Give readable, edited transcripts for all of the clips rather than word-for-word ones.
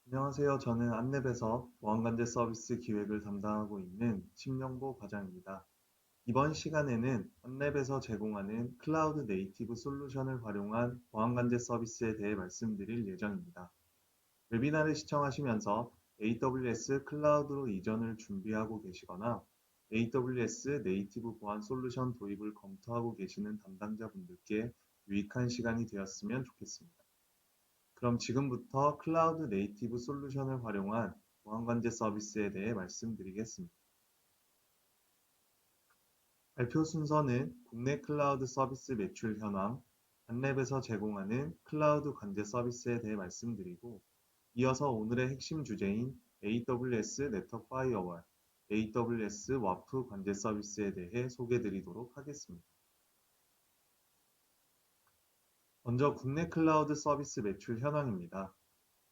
안녕하세요. 저는 안랩에서 보안관제 서비스 기획을 담당하고 있는 심영보 과장입니다. 이번 시간에는 안랩에서 제공하는 클라우드 네이티브 솔루션을 활용한 보안관제 서비스에 대해 말씀드릴 예정입니다. 웨비나를 시청하시면서 AWS 클라우드로 이전을 준비하고 계시거나 AWS 네이티브 보안 솔루션 도입을 검토하고 계시는 담당자분들께 유익한 시간이 되었으면 좋겠습니다. 그럼 지금부터 클라우드 네이티브 솔루션을 활용한 보안관제 서비스에 대해 말씀드리겠습니다. 발표 순서는 국내 클라우드 서비스 매출 현황, 안랩에서 제공하는 클라우드 관제 서비스에 대해 말씀드리고, 이어서 오늘의 핵심 주제인 AWS 네트워크 파이어월, AWS 와프 관제 서비스에 대해 소개드리도록 하겠습니다. 먼저 국내 클라우드 서비스 매출 현황입니다.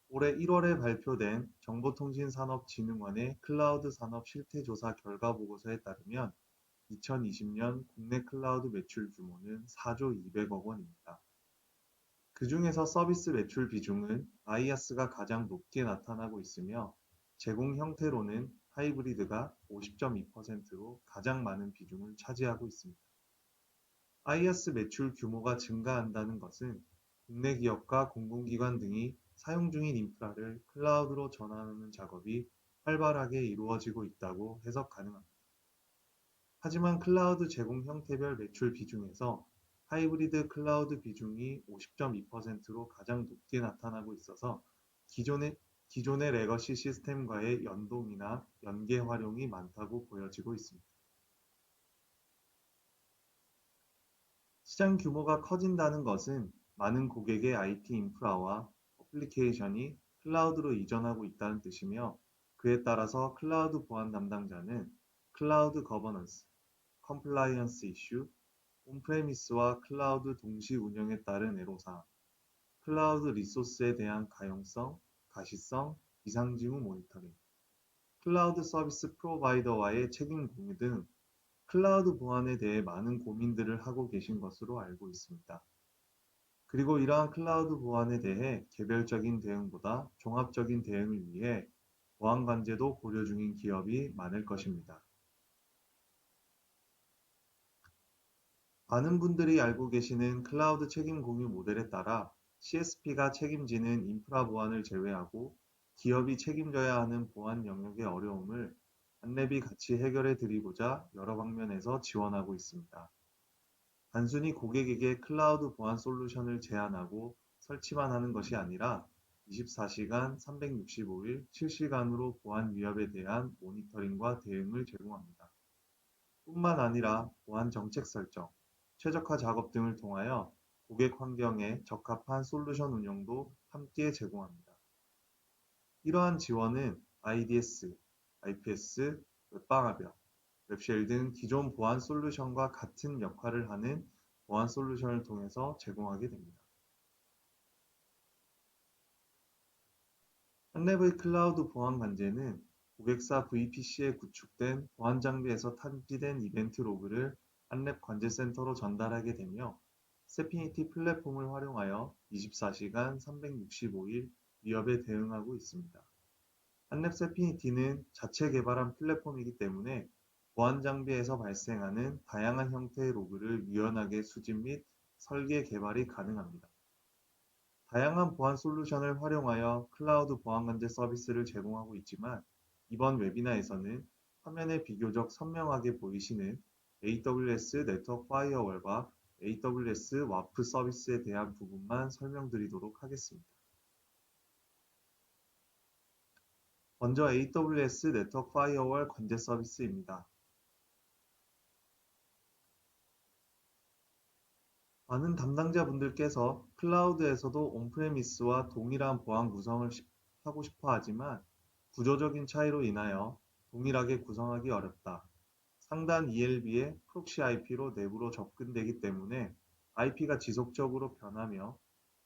올해 1월에 발표된 정보통신산업진흥원의 클라우드 산업 실태조사 결과 보고서에 따르면 2020년 국내 클라우드 매출 규모는 4조 200억 원입니다. 그 중에서 서비스 매출 비중은 아이aaS가 가장 높게 나타나고 있으며 제공 형태로는 하이브리드가 50.2%로 가장 많은 비중을 차지하고 있습니다. IaaS 매출 규모가 증가한다는 것은 국내 기업과 공공기관 등이 사용 중인 인프라를 클라우드로 전환하는 작업이 활발하게 이루어지고 있다고 해석 가능합니다. 하지만 클라우드 제공 형태별 매출 비중에서 하이브리드 클라우드 비중이 50.2%로 가장 높게 나타나고 있어서 기존의 레거시 시스템과의 연동이나 연계 활용이 많다고 보여지고 있습니다. 시장 규모가 커진다는 것은 많은 고객의 IT 인프라와 어플리케이션이 클라우드로 이전하고 있다는 뜻이며, 그에 따라서 클라우드 보안 담당자는 클라우드 거버넌스, 컴플라이언스 이슈, 온프레미스와 클라우드 동시 운영에 따른 애로사항, 클라우드 리소스에 대한 가용성, 가시성, 이상징후 모니터링, 클라우드 서비스 프로바이더와의 책임 공유 등 클라우드 보안에 대해 많은 고민들을 하고 계신 것으로 알고 있습니다. 그리고 이러한 클라우드 보안에 대해 개별적인 대응보다 종합적인 대응을 위해 보안 관제도 고려 중인 기업이 많을 것입니다. 많은 분들이 알고 계시는 클라우드 책임 공유 모델에 따라 CSP가 책임지는 인프라 보안을 제외하고 기업이 책임져야 하는 보안 영역의 어려움을 안랩이 같이 해결해 드리고자 여러 방면에서 지원하고 있습니다. 단순히 고객에게 클라우드 보안 솔루션을 제안하고 설치만 하는 것이 아니라 24시간 365일 실시간으로 보안 위협에 대한 모니터링과 대응을 제공합니다. 뿐만 아니라 보안 정책 설정, 최적화 작업 등을 통하여 고객 환경에 적합한 솔루션 운영도 함께 제공합니다. 이러한 지원은 IDS, IPS, 웹방화벽, 웹쉘 등 기존 보안 솔루션과 같은 역할을 하는 보안 솔루션을 통해서 제공하게 됩니다. 한랩의 클라우드 보안 관제는 고객사 VPC에 구축된 보안 장비에서 탐지된 이벤트 로그를 한랩 관제센터로 전달하게 되며, 세피니티 플랫폼을 활용하여 24시간 365일 위협에 대응하고 있습니다. 한랩 세피니티는 자체 개발한 플랫폼이기 때문에 보안 장비에서 발생하는 다양한 형태의 로그를 유연하게 수집 및 설계 개발이 가능합니다. 다양한 보안 솔루션을 활용하여 클라우드 보안 관제 서비스를 제공하고 있지만, 이번 웨비나에서는 화면에 비교적 선명하게 보이시는 AWS 네트워크 파이어월과 AWS 와프 서비스에 대한 부분만 설명드리도록 하겠습니다. 먼저 AWS 네트워크 파이어월 관제 서비스입니다. 많은 담당자분들께서 클라우드에서도 온프레미스와 동일한 보안 구성을 하고 싶어 하지만 구조적인 차이로 인하여 동일하게 구성하기 어렵다. 상단 ELB의 프록시 IP로 내부로 접근되기 때문에 IP가 지속적으로 변하며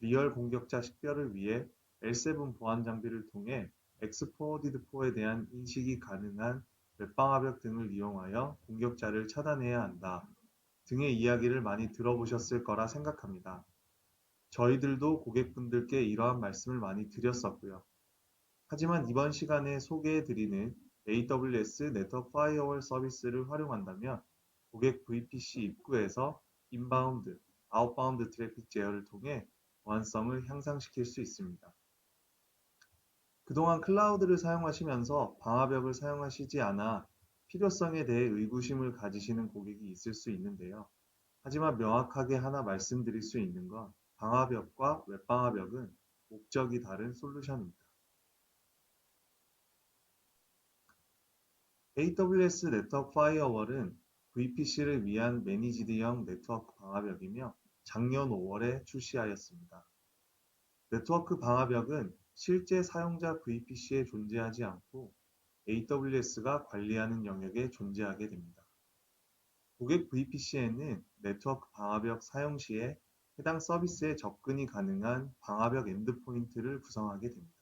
리얼 공격자 식별을 위해 L7 보안 장비를 통해 X-Forwarded4에 대한 인식이 가능한 웹방화벽 등을 이용하여 공격자를 차단해야 한다 등의 이야기를 많이 들어보셨을 거라 생각합니다. 저희들도 고객분들께 이러한 말씀을 많이 드렸었고요. 하지만 이번 시간에 소개해드리는 AWS 네트워크 파이어월 서비스를 활용한다면 고객 VPC 입구에서 인바운드, 아웃바운드 트래픽 제어를 통해 보안성을 향상시킬 수 있습니다. 그동안 클라우드를 사용하시면서 방화벽을 사용하시지 않아 필요성에 대해 의구심을 가지시는 고객이 있을 수 있는데요. 하지만 명확하게 하나 말씀드릴 수 있는 건 방화벽과 웹방화벽은 목적이 다른 솔루션입니다. AWS 네트워크 파이어월은 VPC를 위한 매니지드형 네트워크 방화벽이며 작년 5월에 출시하였습니다. 네트워크 방화벽은 실제 사용자 VPC에 존재하지 않고 AWS가 관리하는 영역에 존재하게 됩니다. 고객 VPC에는 네트워크 방화벽 사용 시에 해당 서비스에 접근이 가능한 방화벽 엔드포인트를 구성하게 됩니다.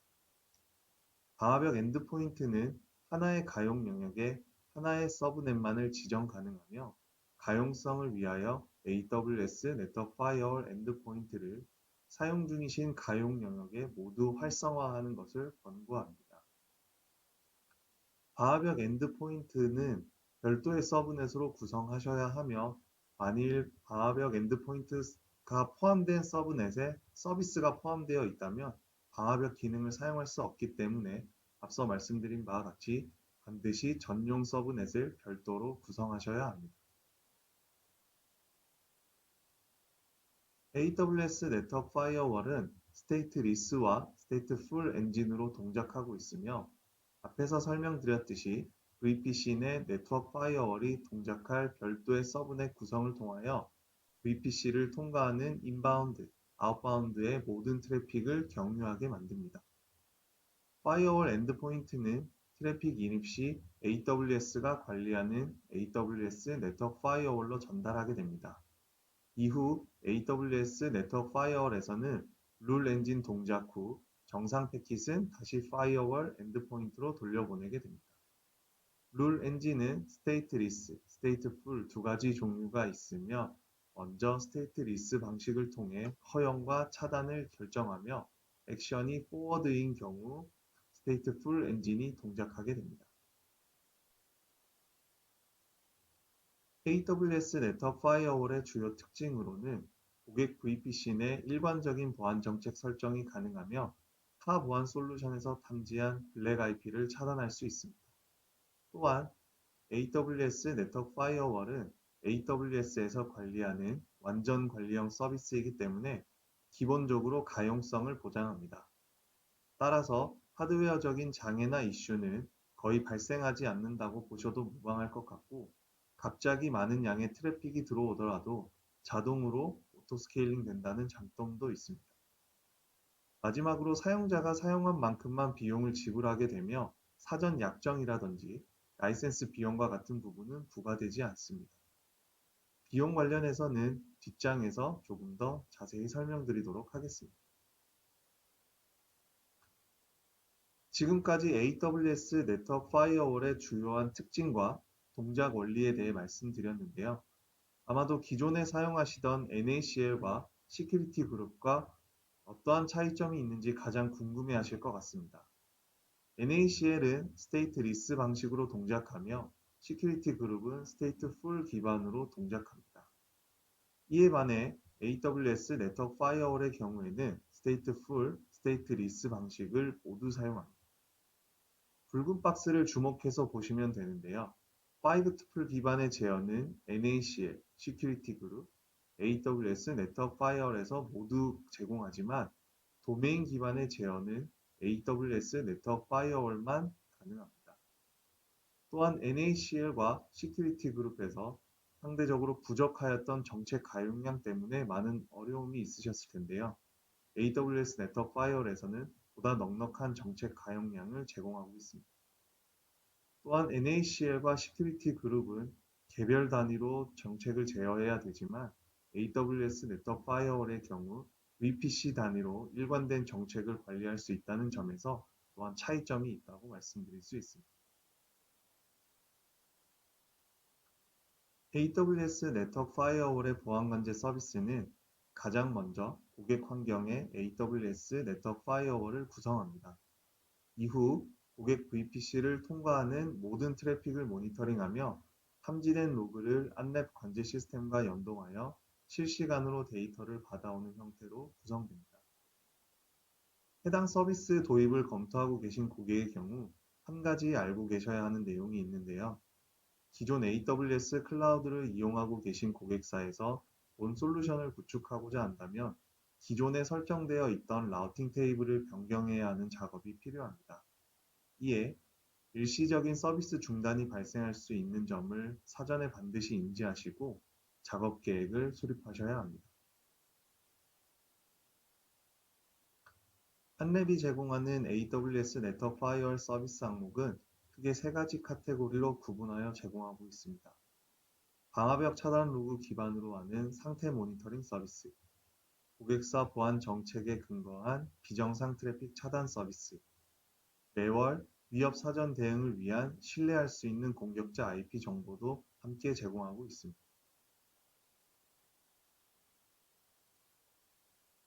방화벽 엔드포인트는 하나의 가용 영역에 하나의 서브넷만을 지정 가능하며 가용성을 위하여 AWS 네트워크 파이어월 엔드포인트를 사용 중이신 가용 영역에 모두 활성화하는 것을 권고합니다. 방화벽 엔드포인트는 별도의 서브넷으로 구성하셔야 하며 만일 방화벽 엔드포인트가 포함된 서브넷에 서비스가 포함되어 있다면 방화벽 기능을 사용할 수 없기 때문에 앞서 말씀드린 바와 같이 반드시 전용 서브넷을 별도로 구성하셔야 합니다. AWS 네트워크 파이어월은 스테이트 리스와 스테이트 풀 엔진으로 동작하고 있으며 앞에서 설명드렸듯이 VPC 내 네트워크 파이어월이 동작할 별도의 서브넷 구성을 통하여 VPC를 통과하는 인바운드, 아웃바운드의 모든 트래픽을 경유하게 만듭니다. 파이어월 엔드포인트는 트래픽 인입 시 AWS가 관리하는 AWS 네트워크 파이어월로 전달하게 됩니다. 이후 AWS 네트워크 파이어월에서는 룰 엔진 동작 후 정상 패킷은 다시 파이어월 엔드포인트로 돌려보내게 됩니다. 룰 엔진은 스테이트 리스, 스테이트 풀 두 가지 종류가 있으며 먼저 스테이트 리스 방식을 통해 허용과 차단을 결정하며 액션이 포워드인 경우 스테이트 풀 엔진이 동작하게 됩니다. AWS 네트워크 파이어월의 주요 특징으로는 고객 VPC 내 일반적인 보안 정책 설정이 가능하며 타 보안 솔루션에서 탐지한 블랙 IP를 차단할 수 있습니다. 또한 AWS 네트워크 파이어월은 AWS에서 관리하는 완전 관리형 서비스이기 때문에 기본적으로 가용성을 보장합니다. 따라서 하드웨어적인 장애나 이슈는 거의 발생하지 않는다고 보셔도 무방할 것 같고 갑자기 많은 양의 트래픽이 들어오더라도 자동으로 오토스케일링 된다는 장점도 있습니다. 마지막으로 사용자가 사용한 만큼만 비용을 지불하게 되며 사전 약정이라든지 라이센스 비용과 같은 부분은 부과되지 않습니다. 비용 관련해서는 뒷장에서 조금 더 자세히 설명드리도록 하겠습니다. 지금까지 AWS 네트워크 파이어월의 주요한 특징과 동작 원리에 대해 말씀드렸는데요. 아마도 기존에 사용하시던 NACL과 시큐리티 그룹과 어떠한 차이점이 있는지 가장 궁금해하실 것 같습니다. NACL은 스테이트 리스 방식으로 동작하며 시큐리티 그룹은 스테이트 풀 기반으로 동작합니다. 이에 반해 AWS 네트워크 파이어월의 경우에는 스테이트 풀, 스테이트 리스 방식을 모두 사용합니다. 붉은 박스를 주목해서 보시면 되는데요. 5투플 기반의 제어는 NACL, 시큐리티 그룹, AWS 네트워크 파이어월에서 모두 제공하지만 도메인 기반의 제어는 AWS 네트워크 파이어월만 가능합니다. 또한 NACL과 시큐리티 그룹에서 상대적으로 부족하였던 정책 가용량 때문에 많은 어려움이 있으셨을 텐데요. AWS 네트워크 파이어월에서는 보다 넉넉한 정책 가용량을 제공하고 있습니다. 또한 NACL과 시큐리티 그룹은 개별 단위로 정책을 제어해야 되지만 AWS 네트워크 파이어월의 경우 VPC 단위로 일관된 정책을 관리할 수 있다는 점에서 또한 차이점이 있다고 말씀드릴 수 있습니다. AWS 네트워크 파이어월의 보안관제 서비스는 가장 먼저 고객 환경에 AWS 네트워크 파이어월을 구성합니다. 이후 고객 VPC를 통과하는 모든 트래픽을 모니터링하며 탐지된 로그를 안랩 관제 시스템과 연동하여 실시간으로 데이터를 받아오는 형태로 구성됩니다. 해당 서비스 도입을 검토하고 계신 고객의 경우 한 가지 알고 계셔야 하는 내용이 있는데요. 기존 AWS 클라우드를 이용하고 계신 고객사에서 본 솔루션을 구축하고자 한다면 기존에 설정되어 있던 라우팅 테이블을 변경해야 하는 작업이 필요합니다. 이에 일시적인 서비스 중단이 발생할 수 있는 점을 사전에 반드시 인지하시고 작업 계획을 수립하셔야 합니다. 한랩이 제공하는 AWS 네트워크 파이어월 서비스 항목은 크게 세 가지 카테고리로 구분하여 제공하고 있습니다. 방화벽 차단 로그 기반으로 하는 상태 모니터링 서비스, 고객사 보안 정책에 근거한 비정상 트래픽 차단 서비스, 매월 위협 사전 대응을 위한 신뢰할 수 있는 공격자 IP 정보도 함께 제공하고 있습니다.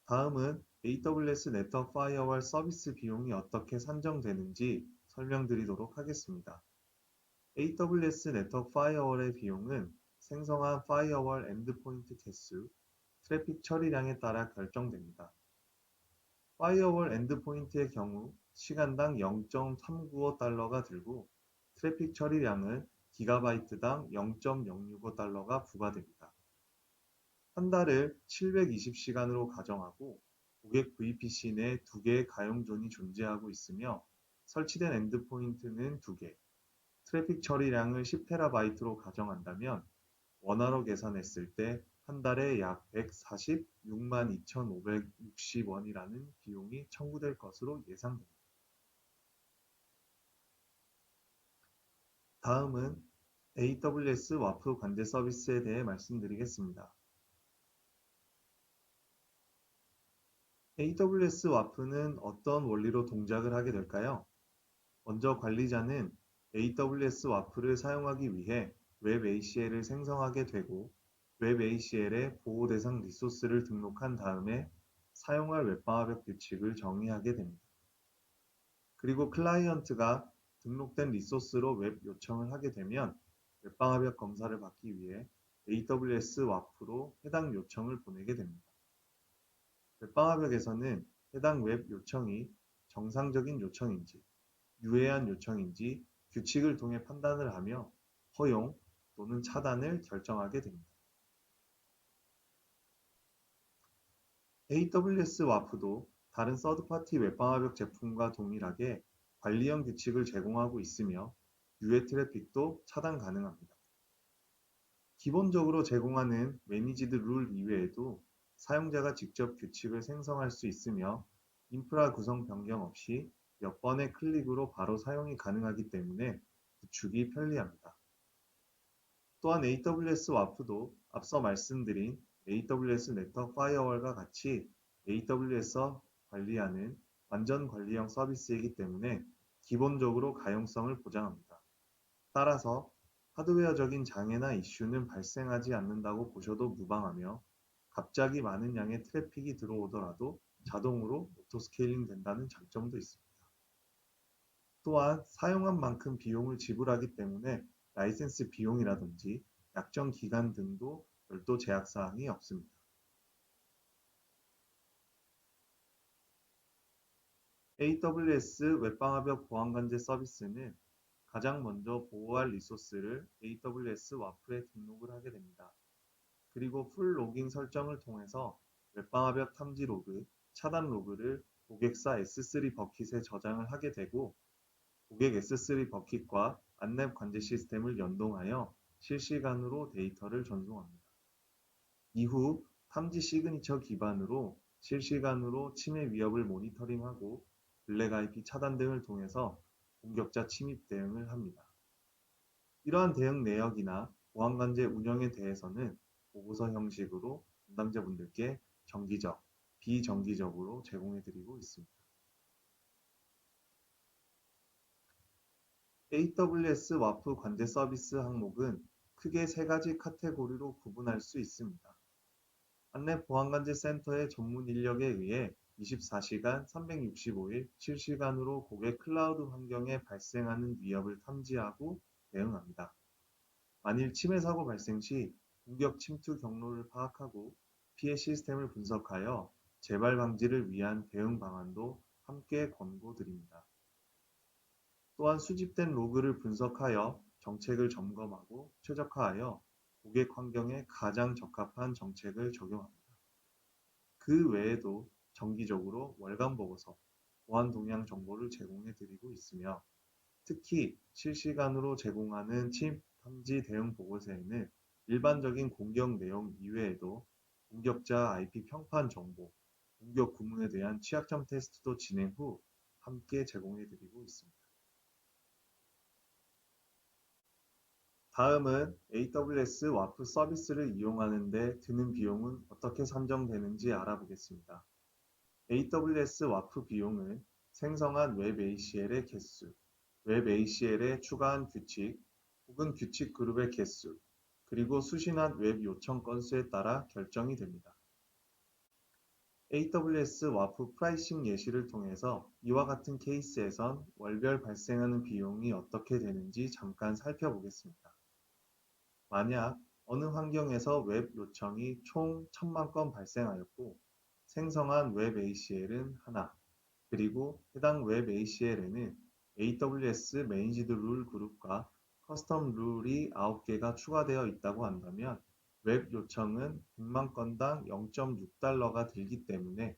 다음은 AWS 네트워크 파이어월 서비스 비용이 어떻게 산정되는지 설명드리도록 하겠습니다. AWS 네트워크 파이어월의 비용은 생성한 파이어월 엔드포인트 개수, 트래픽 처리량에 따라 결정됩니다. 파이어월 엔드포인트의 경우 시간당 0.395달러가 들고 트래픽 처리량은 기가바이트당 0.065달러가 부과됩니다. 한 달을 720시간으로 가정하고 고객 VPC 내 2개의 가용존이 존재하고 있으며 설치된 엔드포인트는 2개, 트래픽 처리량을 10테라바이트로 가정한다면 원화로 계산했을 때 한 달에 약 146만 2,560원이라는 비용이 청구될 것으로 예상됩니다. 다음은 AWS 와프 관제 서비스에 대해 말씀드리겠습니다. AWS 와프는 어떤 원리로 동작을 하게 될까요? 먼저 관리자는 AWS 와프를 사용하기 위해 웹 ACL을 생성하게 되고 웹 ACL에 보호 대상 리소스를 등록한 다음에 사용할 웹방화벽 규칙을 정의하게 됩니다. 그리고 클라이언트가 등록된 리소스로 웹 요청을 하게 되면 웹방화벽 검사를 받기 위해 AWS 와프로 해당 요청을 보내게 됩니다. 웹방화벽에서는 해당 웹 요청이 정상적인 요청인지 유해한 요청인지 규칙을 통해 판단을 하며 허용 또는 차단을 결정하게 됩니다. AWS 와프도 다른 서드파티 웹방화벽 제품과 동일하게 관리형 규칙을 제공하고 있으며 유해 트래픽도 차단 가능합니다. 기본적으로 제공하는 매니지드 룰 이외에도 사용자가 직접 규칙을 생성할 수 있으며 인프라 구성 변경 없이 몇 번의 클릭으로 바로 사용이 가능하기 때문에 구축이 편리합니다. 또한 AWS 와프도 앞서 말씀드린 AWS 네트워크 파이어월과 같이 AWS에서 관리하는 완전 관리형 서비스이기 때문에 기본적으로 가용성을 보장합니다. 따라서 하드웨어적인 장애나 이슈는 발생하지 않는다고 보셔도 무방하며 갑자기 많은 양의 트래픽이 들어오더라도 자동으로 오토스케일링 된다는 장점도 있습니다. 또한 사용한 만큼 비용을 지불하기 때문에 라이센스 비용이라든지 약정 기간 등도 별도 제약 사항이 없습니다. AWS 웹방화벽 보안관제 서비스는 가장 먼저 보호할 리소스를 AWS 와프에 등록을 하게 됩니다. 그리고 풀 로깅 설정을 통해서 웹방화벽 탐지 로그, 차단 로그를 고객사 S3 버킷에 저장을 하게 되고 고객 S3 버킷과 안랩 관제 시스템을 연동하여 실시간으로 데이터를 전송합니다. 이후 탐지 시그니처 기반으로 실시간으로 침해 위협을 모니터링하고 블랙 IP 차단 등을 통해서 공격자 침입 대응을 합니다. 이러한 대응 내역이나 보안관제 운영에 대해서는 보고서 형식으로 담당자분들께 정기적, 비정기적으로 제공해드리고 있습니다. AWS 와프 관제 서비스 항목은 크게 세 가지 카테고리로 구분할 수 있습니다. 안랩 보안관제 센터의 전문 인력에 의해 24시간 365일 실시간으로 고객 클라우드 환경에 발생하는 위협을 탐지하고 대응합니다. 만일 침해 사고 발생 시 공격 침투 경로를 파악하고 피해 시스템을 분석하여 재발 방지를 위한 대응 방안도 함께 권고드립니다. 또한 수집된 로그를 분석하여 정책을 점검하고 최적화하여 고객 환경에 가장 적합한 정책을 적용합니다. 그 외에도 정기적으로 월간 보고서, 보안 동향 정보를 제공해 드리고 있으며 특히 실시간으로 제공하는 침입 탐지 대응 보고서에는 일반적인 공격 내용 이외에도 공격자 IP 평판 정보, 공격 구문에 대한 취약점 테스트도 진행 후 함께 제공해 드리고 있습니다. 다음은 AWS 와프 서비스를 이용하는 데 드는 비용은 어떻게 산정되는지 알아보겠습니다. AWS 와프 비용은 생성한 웹 ACL의 개수, 웹 ACL에 추가한 규칙 혹은 규칙 그룹의 개수, 그리고 수신한 웹 요청 건수에 따라 결정이 됩니다. AWS 와프 프라이싱 예시를 통해서 이와 같은 케이스에선 월별 발생하는 비용이 어떻게 되는지 잠깐 살펴보겠습니다. 만약 어느 환경에서 웹 요청이 총 1000만 건 발생하였고 생성한 웹 ACL은 하나, 그리고 해당 웹 ACL에는 AWS 매니지드 룰 그룹과 커스텀 룰이 9개가 추가되어 있다고 한다면 웹 요청은 100만 건당 0.6달러가 들기 때문에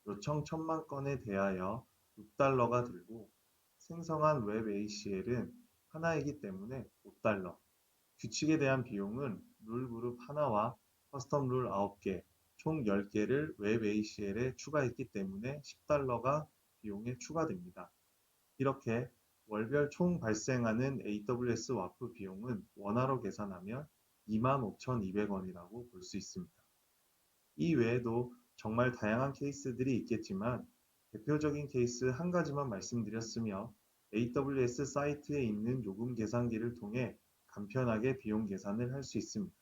요청 1000만 건에 대하여 6달러가 들고 생성한 웹 ACL은 하나이기 때문에 5달러, 규칙에 대한 비용은 룰 그룹 하나와 커스텀 룰 9개, 총 10개를 웹 ACL에 추가했기 때문에 10달러가 비용에 추가됩니다. 이렇게 월별 총 발생하는 AWS 와프 비용은 원화로 계산하면 25,200원이라고 볼 수 있습니다. 이 외에도 정말 다양한 케이스들이 있겠지만 대표적인 케이스 한 가지만 말씀드렸으며 AWS 사이트에 있는 요금 계산기를 통해 간편하게 비용 계산을 할 수 있습니다.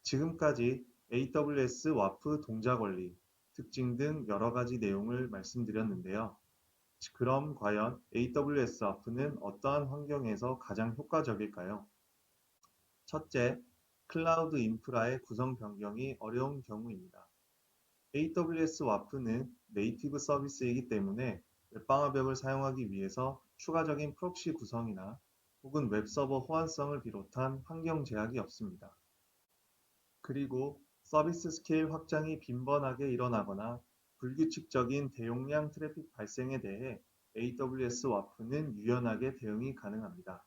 지금까지 AWS 와프 동작 원리, 특징 등 여러 가지 내용을 말씀드렸는데요. 그럼 과연 AWS 와프는 어떠한 환경에서 가장 효과적일까요? 첫째, 클라우드 인프라의 구성 변경이 어려운 경우입니다. AWS 와프는 네이티브 서비스이기 때문에 웹방화벽을 사용하기 위해서 추가적인 프록시 구성이나 혹은 웹서버 호환성을 비롯한 환경 제약이 없습니다. 그리고 서비스 스케일 확장이 빈번하게 일어나거나 불규칙적인 대용량 트래픽 발생에 대해 AWS 와프는 유연하게 대응이 가능합니다.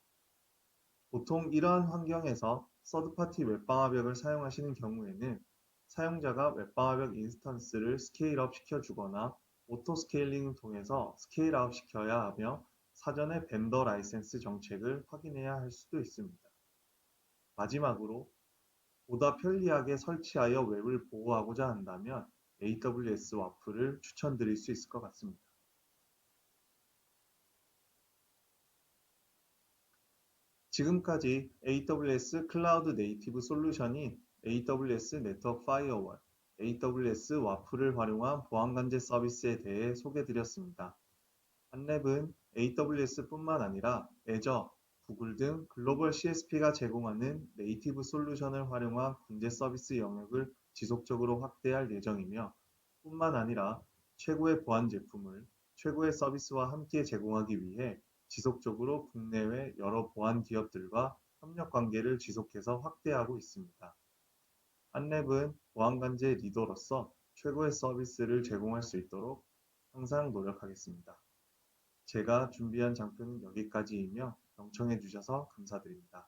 보통 이러한 환경에서 서드파티 웹방화벽을 사용하시는 경우에는 사용자가 웹방화벽 인스턴스를 스케일업 시켜주거나 오토 스케일링을 통해서 스케일아웃 시켜야 하며 사전에 벤더 라이센스 정책을 확인해야 할 수도 있습니다. 마지막으로 보다 편리하게 설치하여 웹을 보호하고자 한다면 AWS 와프를 추천드릴 수 있을 것 같습니다. 지금까지 AWS 클라우드 네이티브 솔루션인 AWS 네트워크 파이어월, AWS 와프를 활용한 보안관제 서비스에 대해 소개드렸습니다. 한랩은 AWS뿐만 아니라 애저, 구글 등 글로벌 CSP가 제공하는 네이티브 솔루션을 활용한 관제 서비스 영역을 지속적으로 확대할 예정이며 뿐만 아니라 최고의 보안 제품을 최고의 서비스와 함께 제공하기 위해 지속적으로 국내외 여러 보안 기업들과 협력 관계를 지속해서 확대하고 있습니다. 한랩은 보안관제 리더로서 최고의 서비스를 제공할 수 있도록 항상 노력하겠습니다. 제가 준비한 장표는 여기까지이며 경청해 주셔서 감사드립니다.